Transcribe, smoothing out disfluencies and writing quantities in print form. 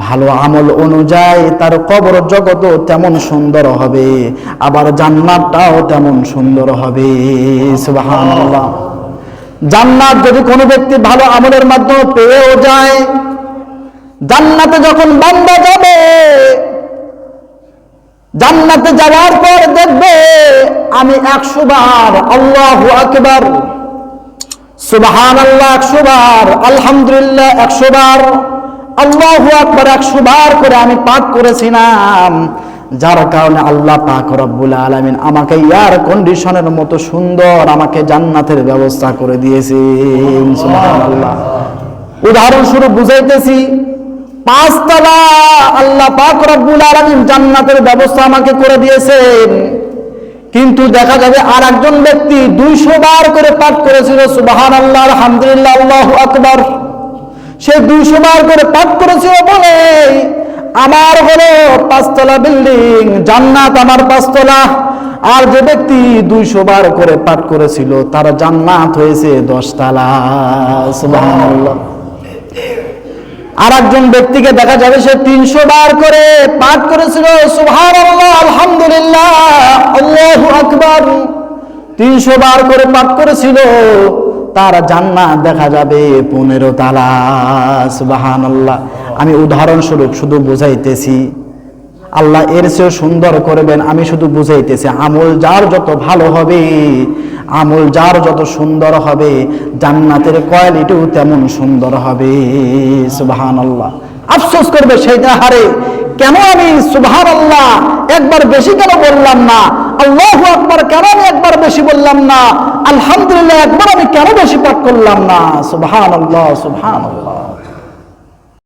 ভালো আমল অনুযায়ী তার কবর জগৎও তেমন সুন্দর হবে, আবার জান্নাতটাও তেমন সুন্দর হবে। সুবহানাল্লাহ। জান্নাত যদি কোনো ব্যক্তি ভালো আমলের মাধ্যমে পেয়েও যায়, জান্নাতে যখন বান্দা যাবে, জান্নাতে যাওয়ার পর দেখবে আমি 100 বার আল্লাহু আকবার, সুবহানাল্লাহ 100 বার, আলহামদুলিল্লাহ 100 বার, আল্লাহু আকবার 100 বার করে আমি পাঠ করেছিলাম, যার কারণে আল্লাহ পাক রব্বুল আলামিন আমাকে এয়ার কন্ডিশনের মতো সুন্দর আমাকে জান্নাতের ব্যবস্থা করে দিয়েছেন। সুবহানাল্লাহ। উদাহরণস্বরূপ বুঝাইতেছি, 5 তলা আল্লাহ পাক রব্বুল আলামিন জান্নাতের ব্যবস্থা আমাকে করে দিয়েছেন, কিন্তু দেখা যাবে আর একজন ব্যক্তি 200 বার করে পাঠ করেছিল সুবহানাল্লাহ, আলহামদুলিল্লাহ, আল্লাহু আকবার। সে 200 বার করে পাঠ করেছিল বলে আমার হলো 5 তলা বিল্ডিং, জান্নাত আমার 5 তলা। আর যে ব্যক্তি 200 বার করে পাঠ করেছিল তার জান্নাত হয়েছে 10 তলা। সুবহানাল্লাহ। আর একজন ব্যক্তিকে দেখা যাবে সে 300 বার করে পাঠ করেছিল সুবহানাল্লাহ, আলহামদুলিল্লাহ, আল্লাহু আকবার। 300 বার করে পাঠ করেছিল, তার জান্নাত দেখা যাবে 15 তালা। সুবহানাল্লাহ। আমি উদাহরণস্বরূপ শুধু বুঝাইতেছি, আল্লাহ এর চেয়ে সুন্দর করবেন, আমি শুধু বুঝাইতেছি। আমল যার যত ভালো হবে, আমল যার যত সুন্দর হবে, জান্নাতের কোয়ালিটিও তেমন সুন্দর হবে। সুবহানাল্লাহ। আফসোস করবে সেইটা হারে, কেন আমি সুবহানাল্লাহ একবার বেশি কেন বললাম না, আল্লাহু আকবার কেন আমি একবার বেশি বললাম না, আলহামদুলিল্লাহ একবার আমি কেন বেশি পাঠ করলাম না। সুবহানাল্লাহ, সুবহানাল্লাহ।